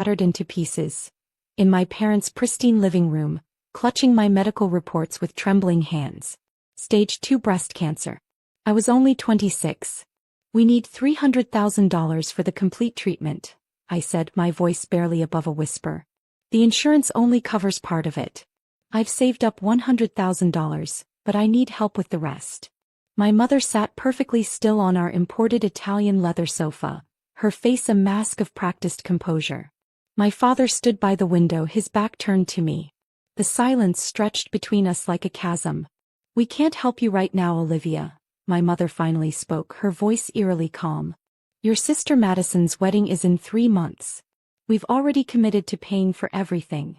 shattered into pieces. In my parents' pristine living room, clutching my medical reports with trembling hands. Stage 2 breast cancer. I was only 26. We need $300,000 for the complete treatment, I said, my voice barely above a whisper. The insurance only covers part of it. I've saved up $100,000, but I need help with the rest. My mother sat perfectly still on our imported Italian leather sofa, her face a mask of practiced composure. My father stood by the window, his back turned to me. The silence stretched between us like a chasm. We can't help you right now, Olivia, my mother finally spoke, her voice eerily calm. Your sister Madison's wedding is in 3 months. We've already committed to paying for everything.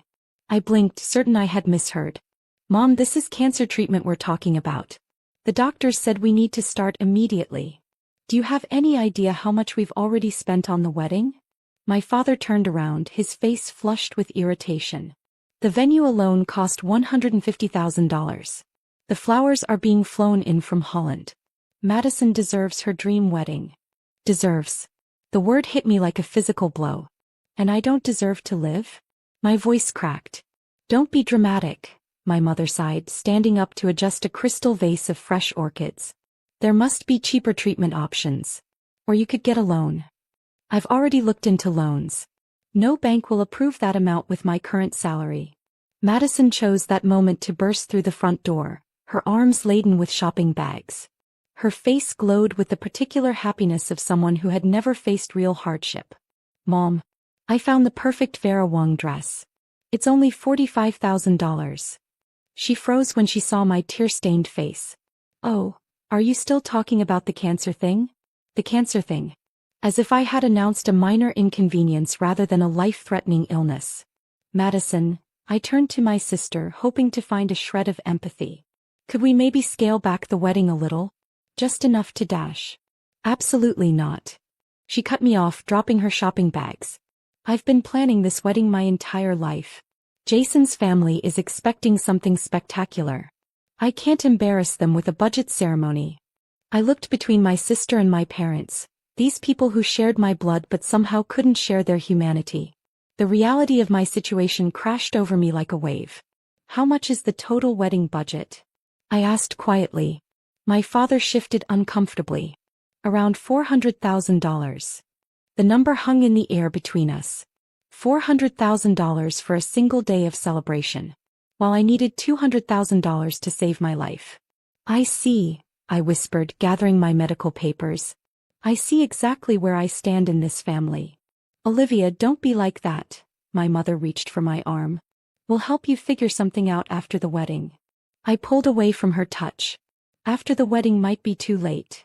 I blinked, certain I had misheard. Mom, this is cancer treatment we're talking about. The doctors said we need to start immediately. Do you have any idea how much we've already spent on the wedding? My father turned around, his face flushed with irritation. The venue alone cost $150,000. The flowers are being flown in from Holland. Madison deserves her dream wedding. Deserves. The word hit me like a physical blow. And I don't deserve to live? My voice cracked. Don't be dramatic, my mother sighed, standing up to adjust a crystal vase of fresh orchids. There must be cheaper treatment options. Or you could get a loan. I've already looked into loans. No bank will approve that amount with my current salary. Madison chose that moment to burst through the front door, her arms laden with shopping bags. Her face glowed with the particular happiness of someone who had never faced real hardship. Mom, I found the perfect Vera Wang dress. It's only $45,000. She froze when she saw my tear-stained face. Oh, are you still talking about the cancer thing? The cancer thing. As if I had announced a minor inconvenience rather than a life-threatening illness. Madison, I turned to my sister, hoping to find a shred of empathy. Could we maybe scale back the wedding a little? Just enough to dash. Absolutely not. She cut me off, dropping her shopping bags. I've been planning this wedding my entire life. Jason's family is expecting something spectacular. I can't embarrass them with a budget ceremony. I looked between my sister and my parents, these people who shared my blood but somehow couldn't share their humanity. The reality of my situation crashed over me like a wave. How much is the total wedding budget? I asked quietly. My father shifted uncomfortably. Around $400,000. The number hung in the air between us. $400,000 for a single day of celebration. While I needed $200,000 to save my life. I see, I whispered, gathering my medical papers. I see exactly where I stand in this family. Olivia, don't be like that. My mother reached for my arm. We'll help you figure something out after the wedding. I pulled away from her touch. After the wedding might be too late.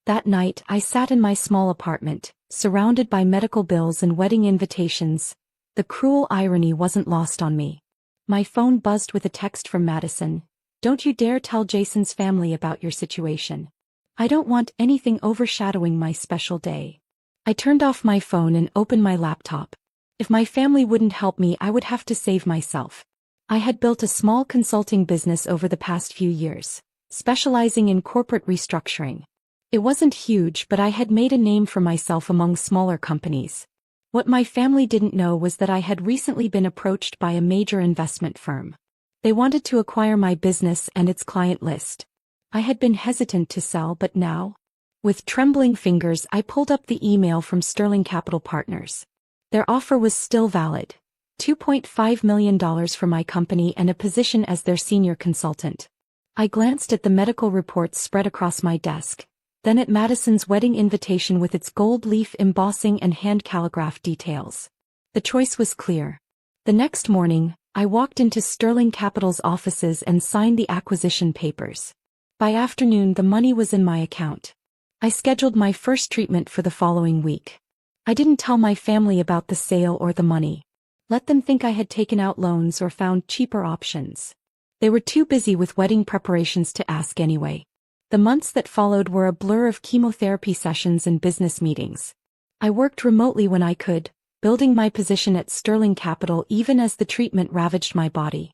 That night, I sat in my small apartment, surrounded by medical bills and wedding invitations. The cruel irony wasn't lost on me. My phone buzzed with a text from Madison. Don't you dare tell Jason's family about your situation. I don't want anything overshadowing my special day. I turned off my phone and opened my laptop. If my family wouldn't help me, I would have to save myself. I had built a small consulting business over the past few years, specializing in corporate restructuring. It wasn't huge, but I had made a name for myself among smaller companies. What my family didn't know was that I had recently been approached by a major investment firm. They wanted to acquire my business and its client list. I had been hesitant to sell, but now, with trembling fingers, I pulled up the email from Sterling Capital Partners. Their offer was still valid. $2.5 million for my company and a position as their senior consultant. I glanced at the medical reports spread across my desk, then at Madison's wedding invitation with its gold leaf embossing and hand calligraphed details. The choice was clear. The next morning, I walked into Sterling Capital's offices and signed the acquisition papers. By afternoon, the money was in my account. I scheduled my first treatment for the following week. I didn't tell my family about the sale or the money. Let them think I had taken out loans or found cheaper options. They were too busy with wedding preparations to ask anyway. The months that followed were a blur of chemotherapy sessions and business meetings. I worked remotely when I could, building my position at Sterling Capital even as the treatment ravaged my body.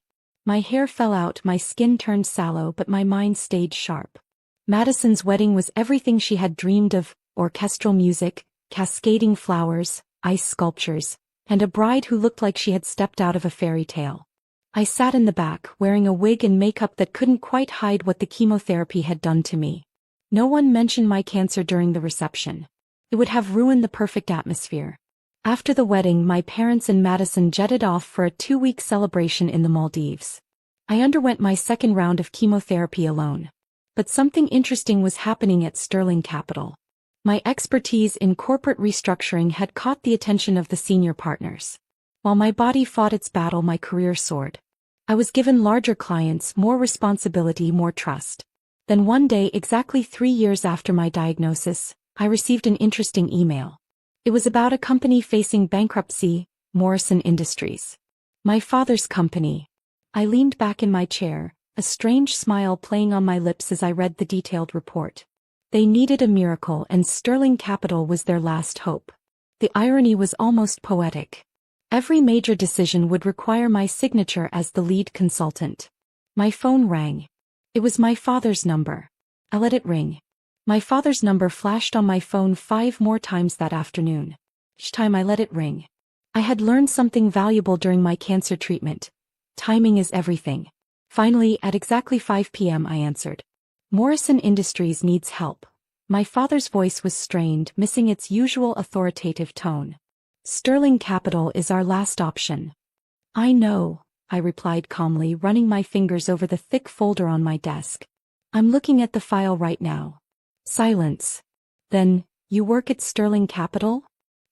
My hair fell out, my skin turned sallow, but my mind stayed sharp. Madison's wedding was everything she had dreamed of: orchestral music, cascading flowers, ice sculptures, and a bride who looked like she had stepped out of a fairy tale. I sat in the back, wearing a wig and makeup that couldn't quite hide what the chemotherapy had done to me. No one mentioned my cancer during the reception. It would have ruined the perfect atmosphere. After the wedding, my parents and Madison jetted off for a 2-week celebration in the Maldives. I underwent my second round of chemotherapy alone. But something interesting was happening at Sterling Capital. My expertise in corporate restructuring had caught the attention of the senior partners. While my body fought its battle, my career soared. I was given larger clients, more responsibility, more trust. Then one day, exactly 3 years after my diagnosis, I received an interesting email. It was about a company facing bankruptcy, Morrison Industries. My father's company. I leaned back in my chair, a strange smile playing on my lips as I read the detailed report. They needed a miracle, and Sterling Capital was their last hope. The irony was almost poetic. Every major decision would require my signature as the lead consultant. My phone rang. It was my father's number. I let it ring. My father's number flashed on my phone 5 more times that afternoon. Each time I let it ring. I had learned something valuable during my cancer treatment. Timing is everything. Finally, at exactly 5 p.m. I answered. Morrison Industries needs help. My father's voice was strained, missing its usual authoritative tone. Sterling Capital is our last option. I know, I replied calmly, running my fingers over the thick folder on my desk. I'm looking at the file right now. Silence. Then, you work at Sterling Capital?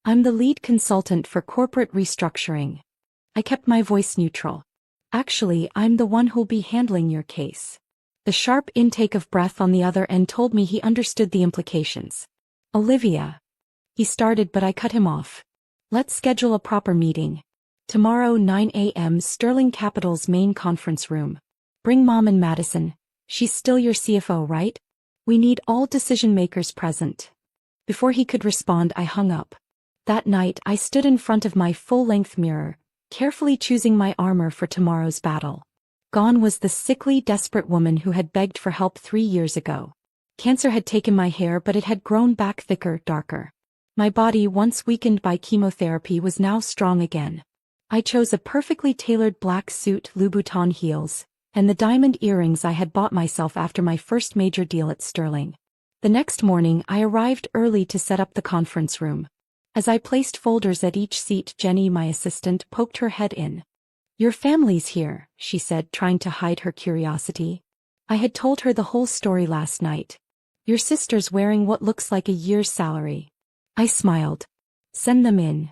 I'm the lead consultant for corporate restructuring. I kept my voice neutral. Actually, I'm the one who'll be handling your case. The sharp intake of breath on the other end told me he understood the implications. Olivia. He started, but I cut him off. Let's schedule a proper meeting. Tomorrow 9 a.m. Sterling Capital's main conference room. Bring Mom and Madison. She's still your CFO, right? We need all decision makers present. Before he could respond, I hung up. That night, I stood in front of my full-length mirror, carefully choosing my armor for tomorrow's battle. Gone was the sickly, desperate woman who had begged for help 3 years ago. Cancer had taken my hair, but it had grown back thicker, darker. My body, once weakened by chemotherapy, was now strong again. I chose a perfectly tailored black suit, Louboutin heels, and the diamond earrings I had bought myself after my first major deal at Sterling. The next morning, I arrived early to set up the conference room. As I placed folders at each seat, Jenny, my assistant, poked her head in. Your family's here, she said, trying to hide her curiosity. I had told her the whole story last night. Your sister's wearing what looks like a year's salary. I smiled. Send them in.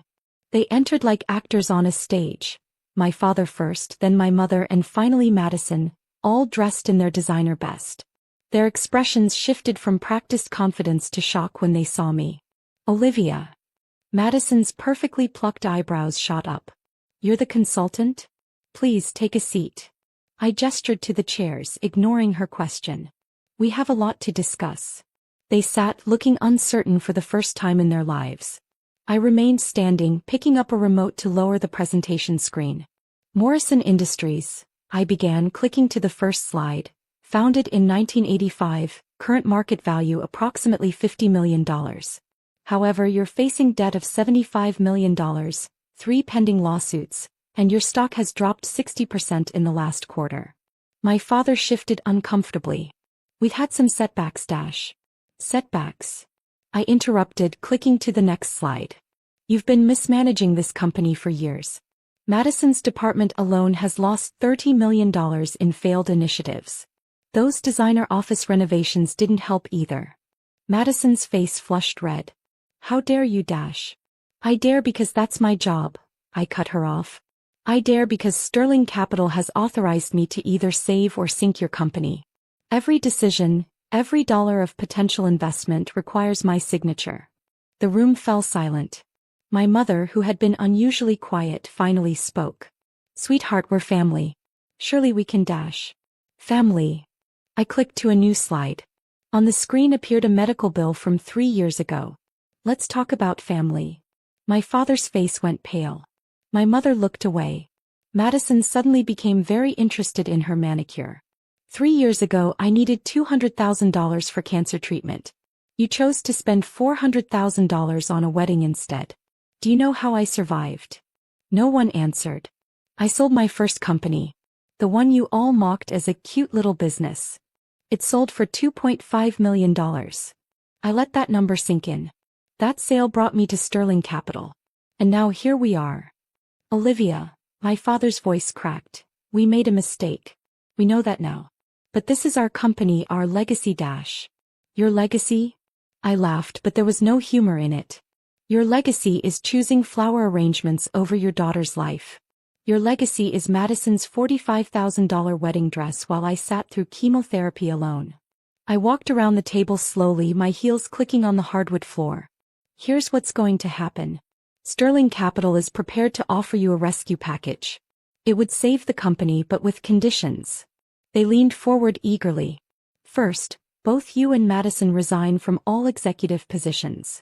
They entered like actors on a stage. My father first, then my mother, and finally Madison, all dressed in their designer best. Their expressions shifted from practiced confidence to shock when they saw me. Olivia. Madison's perfectly plucked eyebrows shot up. You're the consultant? Please take a seat. I gestured to the chairs, ignoring her question. We have a lot to discuss. They sat, looking uncertain for the first time in their lives. I remained standing, picking up a remote to lower the presentation screen. Morrison Industries, I began, clicking to the first slide. Founded in 1985, current market value approximately $50 million. However, you're facing debt of $75 million, 3 pending lawsuits, and your stock has dropped 60% in the last quarter. My father shifted uncomfortably. We've had some setbacks, Dash. Setbacks? I interrupted, clicking to the next slide. You've been mismanaging this company for years. Madison's department alone has lost $30 million in failed initiatives. Those designer office renovations didn't help either. Madison's face flushed red. How dare you, Dash? I dare because that's my job, I cut her off. I dare because Sterling Capital has authorized me to either save or sink your company. Every decision, every dollar of potential investment requires my signature. The room fell silent. My mother, who had been unusually quiet, finally spoke. Sweetheart, we're family. Surely we can, Dash. Family. I clicked to a new slide. On the screen appeared a medical bill from 3 years ago. Let's talk about family. My father's face went pale. My mother looked away. Madison suddenly became very interested in her manicure. 3 years ago, I needed $200,000 for cancer treatment. You chose to spend $400,000 on a wedding instead. Do you know how I survived? No one answered. I sold my first company. The one you all mocked as a cute little business. It sold for $2.5 million. I let that number sink in. That sale brought me to Sterling Capital. And now here we are. Olivia, my father's voice cracked. We made a mistake. We know that now. But this is our company, our legacy dash. Your legacy? I laughed, but there was no humor in it. Your legacy is choosing flower arrangements over your daughter's life. Your legacy is Madison's $45,000 wedding dress while I sat through chemotherapy alone. I walked around the table slowly, my heels clicking on the hardwood floor. Here's what's going to happen. Sterling Capital is prepared to offer you a rescue package. It would save the company, but with conditions. They leaned forward eagerly. First, both you and Madison resign from all executive positions.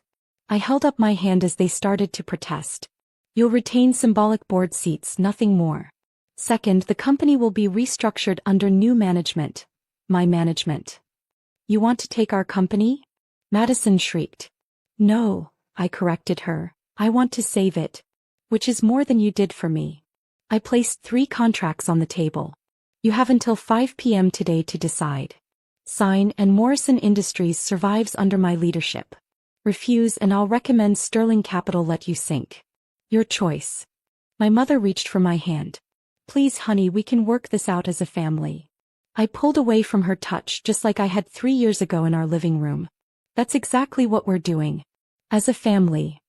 I held up my hand as they started to protest. You'll retain symbolic board seats, nothing more. Second, the company will be restructured under new management. My management. You want to take our company? Madison shrieked. No, I corrected her. I want to save it. Which is more than you did for me. I placed 3 contracts on the table. You have until 5 p.m. today to decide. Sign, and Morrison Industries survives under my leadership. Refuse and I'll recommend Sterling Capital let you sink. Your choice. My mother reached for my hand. Please, honey, we can work this out as a family. I pulled away from her touch just like I had 3 years ago in our living room. That's exactly what we're doing. As a family.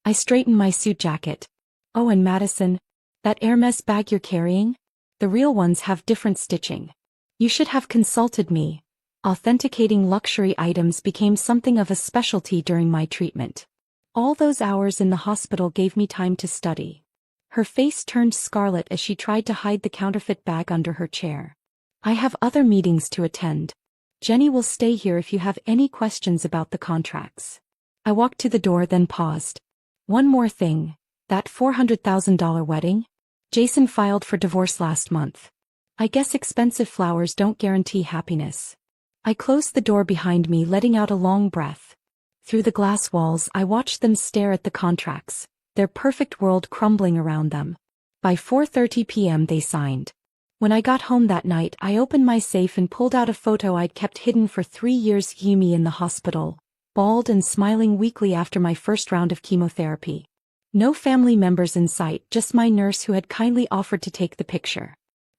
I straightened my suit jacket. Oh, and Madison, that Hermes bag you're carrying? The real ones have different stitching. You should have consulted me. Authenticating luxury items became something of a specialty during my treatment. All those hours in the hospital gave me time to study. Her face turned scarlet as she tried to hide the counterfeit bag under her chair. I have other meetings to attend. Jenny will stay here if you have any questions about the contracts. I walked to the door, then paused. One more thing. That $400,000 wedding? Jason filed for divorce last month. I guess expensive flowers don't guarantee happiness. I closed the door behind me, letting out a long breath. Through the glass walls, I watched them stare at the contracts, their perfect world crumbling around them. By 4:30 p.m. they signed. When I got home that night, I opened my safe and pulled out a photo I'd kept hidden for 3 years. Yumi in the hospital, bald and smiling weakly after my first round of chemotherapy. No family members in sight, just my nurse who had kindly offered to take the picture.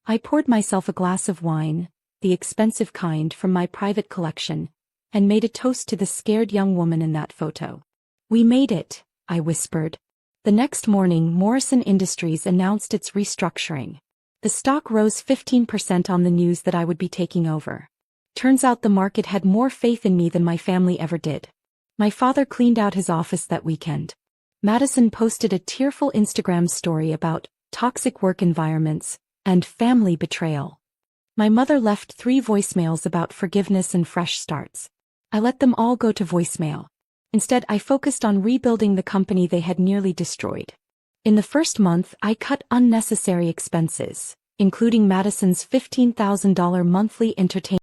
I poured myself a glass of wine, the expensive kind from my private collection, and made a toast to the scared young woman in that photo. We made it, I whispered. The next morning, Morrison Industries announced its restructuring. The stock rose 15% on the news that I would be taking over. Turns out the market had more faith in me than my family ever did. My father cleaned out his office that weekend. Madison posted a tearful Instagram story about toxic work environments and family betrayal. My mother left 3 voicemails about forgiveness and fresh starts. I let them all go to voicemail. Instead, I focused on rebuilding the company they had nearly destroyed. In the first month, I cut unnecessary expenses, including Madison's $15,000 monthly entertainment.